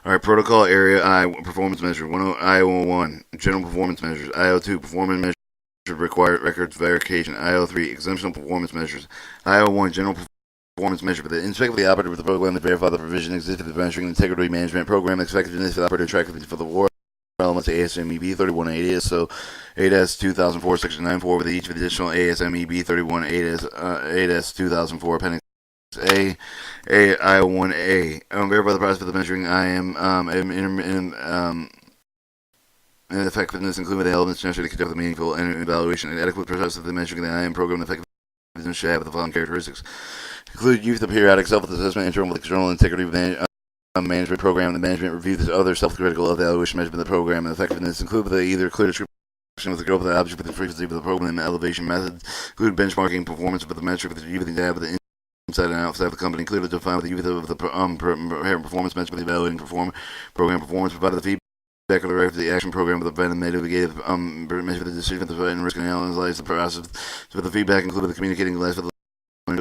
All right, protocol area I performance measure. IO1 general performance measures. IO2 performance measures required records verification. IO3 exemptional performance measures. IO1 general performance measure for the inspect the operator with the program to verify the provision existed for the measuring integrity management program effectiveness for the operator track for the war elements of ASMEB 3180. So 8S 2004 section 94 with each additional ASMEB 31 8S 2004 appendix A, I1A. Verify the process for the measuring and effectiveness, including the elements necessary to conduct the meaningful and evaluation and adequate process of the measuring the IM program effectiveness should have the following characteristics. Include use of periodic self-assessment, internal external integrity management program, the management review, the other self-critical evaluation measurement of the program, and effectiveness. Include the either clear description with the scope of the object with the frequency of the program and the elevation methods. Include benchmarking performance with the metric with the view of the data with the inside and outside of the company. Clearly define with the use of the performance measure with the evaluating program performance. Provide the feedback of the record the action program with the preventive mitigative measure the decision with the and risk analyze the process with the feedback included the communicating glass with the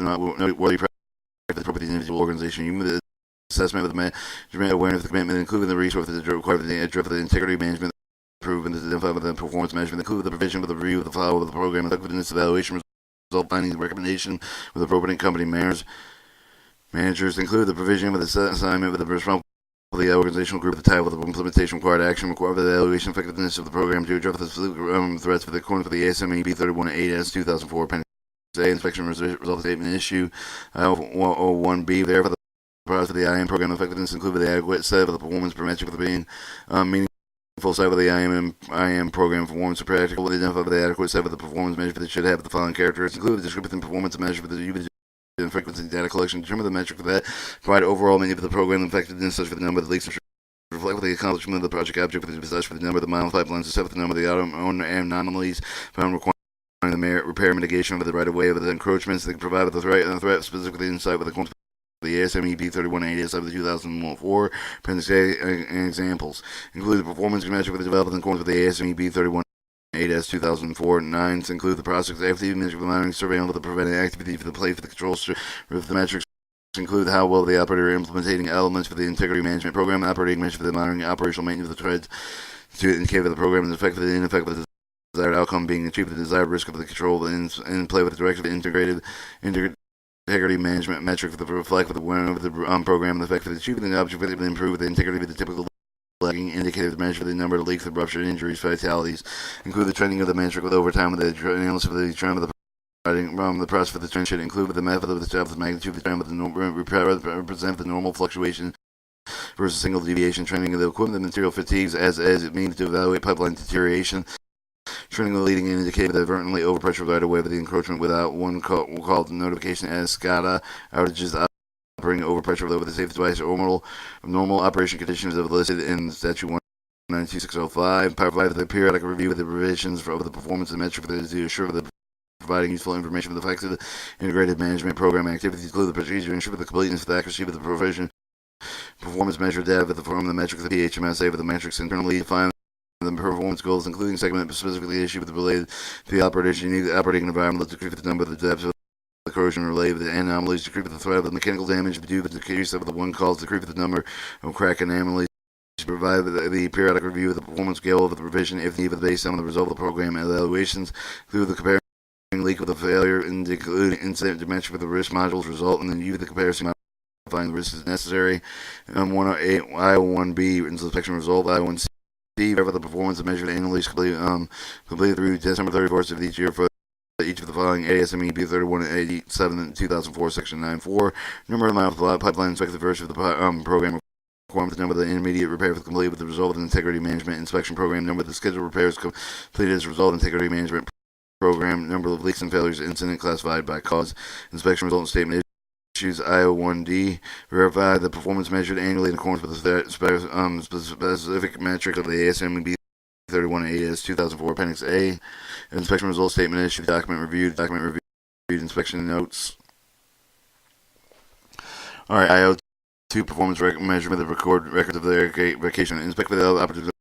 not worthy practice for the appropriate individual organization. You move the assessment with the management awareness of the commitment, including the resources required for the integrity management improvement is identified with the performance measurement, including the provision with the review of the follow of the program, effectiveness evaluation result findings recommendation with appropriate company managers include the provision with the assignment with the responsible for the organizational group, the type of the implementation required action required for the evaluation effectiveness of the program to address the threats for the according for the ASME B31-8S 2004 appendix A inspection result statement issue. I01B there for the process of the IM program effectiveness included the adequate set of the performance parametric for the being meaningful set of the IM program performance practical identify the adequate set of the performance measure that should have the following characteristics include the descriptive performance measure for the and frequency data collection, determine the metric for that, provide overall meaning for the program effectiveness, such for the number of the leaks, reflect with the accomplishment of the project object for the such for the number of the mile pipelines, set for the number of the auto anomalies found requiring the merit repair mitigation of the right of way of the encroachments that provide with the threat specifically inside with the ASME B3180 of the 2004 appendix A and examples include the performance measure for the development in accordance with the ASME B31 8S 2004 9s include the process activity measure for the monitoring surveillance of the preventing activity for the play for the control with the metrics include how well the operator implementing elements for the integrity management program, operating measure for the monitoring operational maintenance of the threads to indicate that the program is effective and ineffective the desired outcome being achieved, the desired risk of the control and play with the directive integrated integrity management metric for the reflect for the winner of the program and the effect of achieving the object to improve the integrity of the typical lagging indicator measure the number of leaks, the rupture, injuries, fatalities, include the trending of the metric with overtime with the analysis of the trend of the process for the trend should include the method of the job, the magnitude of the trend with the represent the normal fluctuation versus single deviation, trending of the equipment, the material fatigues as it means to evaluate pipeline deterioration, trending the leading indicator that inadvertently overpressure right away with the encroachment without one called notification as SCADA outages operating overpressure with the safety device or normal operation conditions of listed in statute 192605 provide the periodic review of the revisions of the performance of the metric to assure the providing useful information for the effects of the integrated management program activities include the procedure ensure the completeness of the accuracy of the provision performance measure data from the metrics of the Phmsa with the metrics internally defined the performance goals including segment specifically issued with the related to the operating environment to decrease the number of the depths of the corrosion related the anomalies, decrease the threat of the mechanical damage due to the case of the one calls, decrease the number of crack anomalies, provide the periodic review of the performance scale of the revision if needed based on the result of the program evaluations, include the comparing leak with the failure, including incident dimension for the risk modules result, and then use the comparison modifying the risks as necessary. 108 I01B inspection result, I01C wherever the performance is measured annually is completed through December 31st of each year for each of the following ASME B3187 2004 section 94 number of miles pipeline inspected versus the program requirement the number of the intermediate repairs complete with the result of the integrity management inspection program number of the scheduled repairs completed as a result of integrity management program number of leaks and failures incident classified by cause inspection result statement issues IO1D verify the performance measured annually in accordance with the specific metric of the ASME B31-8S 2004 Appendix A. Inspection results statement issued. Document reviewed. Inspection notes. All right. IO2 performance measurement of records of the vacation. Inspect for the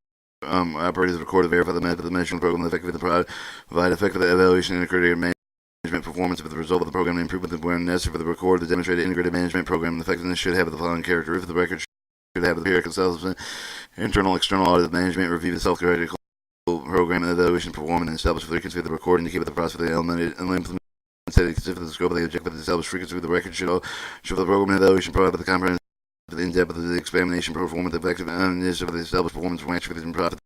operators record to verify the method of the measurement program, the effective of the product, provide effective evaluation and integrated management performance of the result of the program, improvement of where necessary for the record, the demonstrated integrated management program, the effectiveness should have the following characteristics. The record have the periodic assessment, internal, external audit, management review, the self-critical program and evaluation performance, and establish frequency of the recording to keep the process of the element and implement. Consider the scope of the objective of the established frequency of the record show the program and evaluation provide the comprehensive in-depth of the examination performance effectiveness of the established performance metrics and profit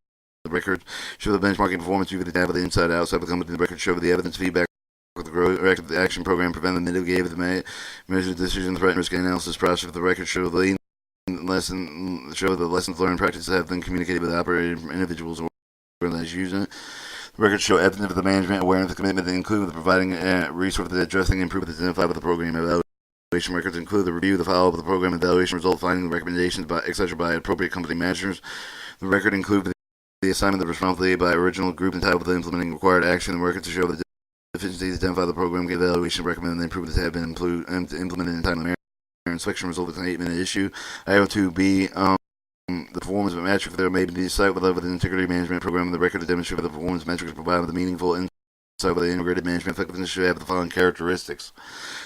the record show the benchmarking performance of the data of the inside outside of the company the record show the evidence feedback with the corrective action program prevent the mitigate the measure decision threat and risk analysis process of the record show the lessons learned practices have been communicated with operating individuals or organized using it. The records show evidence of the management awareness, the commitment that include the providing resources that addressing improvements identified with the program evaluation records include the review, the follow-up of the program evaluation result, finding the recommendations by etc. by appropriate company managers. The record includes the assignment of responsibility by original group entitled to implementing required action. The record to show the deficiencies identified the program evaluation recommended the improvements that have been implemented in timely manner. Inspection result is an 8-minute issue. IO2B. The performance metrics that are made in the site with the integrity management program. The record to demonstrate the performance metrics provide with a meaningful insight with the integrated management effectiveness should have the following characteristics.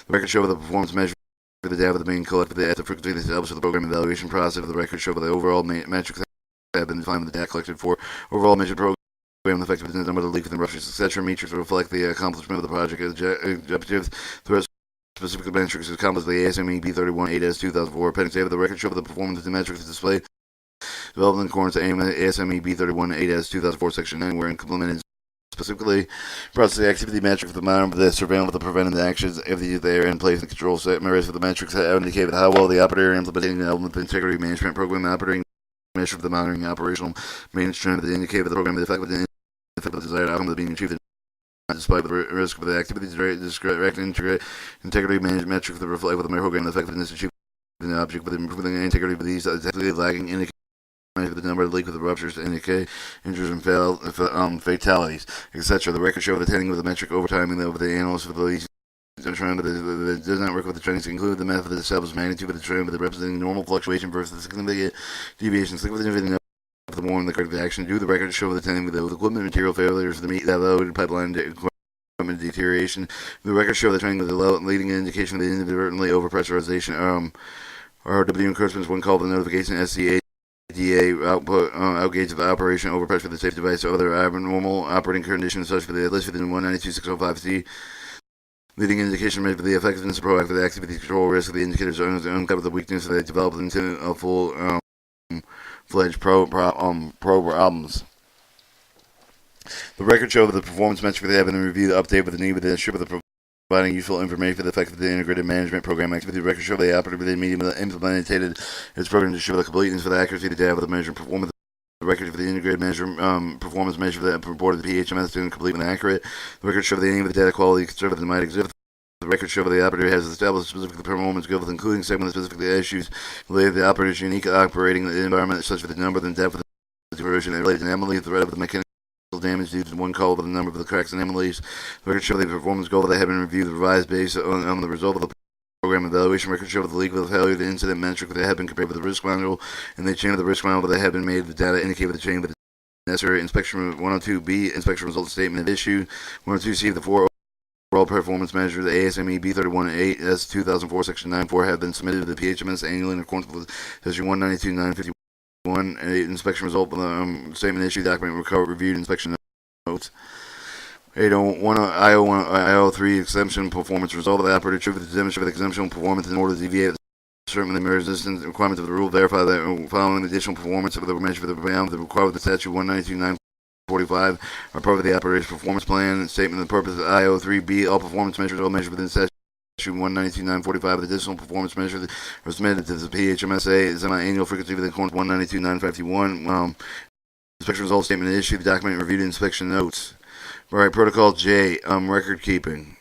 The record show the performance measure for the data of the main collected at the frequency that established the program evaluation process of the record show the overall metrics that have been defined with the data collected for overall measured program effectiveness, number of leaks and ruptures, etc. Metrics reflect the accomplishment of the project objectives. The rest specific metrics is accomplished by the ASME B31-8S 2004 Appendix A of the record show the performance of the metrics displayed developed in accordance to ASME B31-8S 2004 Section 9 were implemented specifically process the activity metric for the amount of the surveillance of the preventive actions if they are in place and control set areas for the metrics that indicate how well the operator implementing the element of the integrity management program operating measure for the monitoring operational maintenance trend that indicate that the program is effective and the desired outcome of being achieved despite the risk of the activities direct integrity management metrics that reflect with the program effectiveness achieved the object with improving the integrity of these technically lagging indicate the number of leaks with the ruptures to indicate injuries and fatalities, etc. The record show the attending with the metric over time and over the analysis of the leaks trend, but it does not work with the trends include the method that establishes magnitude of the trend, but representing normal fluctuation versus the significant deviation. Significant of the more in the corrective action. Do the record show the attending with the equipment material failures, the meat that load pipeline equipment deterioration. The record show the trend with the leading indication of the inadvertently overpressurization. RW encroachments when called the notification SCA. DA output outgates of operation overpressure for the safe device or other abnormal operating conditions such for the list within 192.605C. Leading indication made for the effectiveness of proactive activity control risk of the indicators uncover the weakness that developed into a full-fledged problems. The record show the performance metrics they have been reviewed, updated with the need with the issue of the providing useful information for the effect of the integrated management program activity. The record show the operative within medium implemented its program to show the completeness for the accuracy of the data of the measured performance. The record for the integrated performance measure that reported the PHMS to complete and accurate. The record show the aim of the data quality conservative that might exist. The record show the operator has established specific performance goals, including segment specific issues related to the operator's unique operating environment, such as the number and depth of the corrosion and related anomalies, the threat of the mechanical damage due to one call of the number of the cracks and anomalies. The record show the performance goal that have been reviewed, revised based on the result of the program evaluation. Record show the legal failure, the incident metric that have been compared with the risk manual, and the chain of the risk manual that have been made. The data indicate with the chain with the necessary inspection 102B inspection results statement of issue 102C the 4 overall performance measures. The ASME B31-8S 2004 Section 9.4 have been submitted to the PHMS annually in accordance with Section 192.951. Inspection result statement issue document recovered reviewed inspection notes. 801 IO3 exemption performance result of the operator true to demonstrate the exemption performance in order to deviate certainly the resistance requirements of the rule. Verify that following additional performance of the measure for the beyond the required with the statute 192.945 are part of the operator's performance plan. Statement of the purpose of IO3B all performance measures all measured within statute 192.945. Additional performance measures are submitted to the PHMSA semi-annual frequency within accordance 192.951. Inspection results statement issued. The document reviewed inspection notes. All right, Protocol J, record keeping.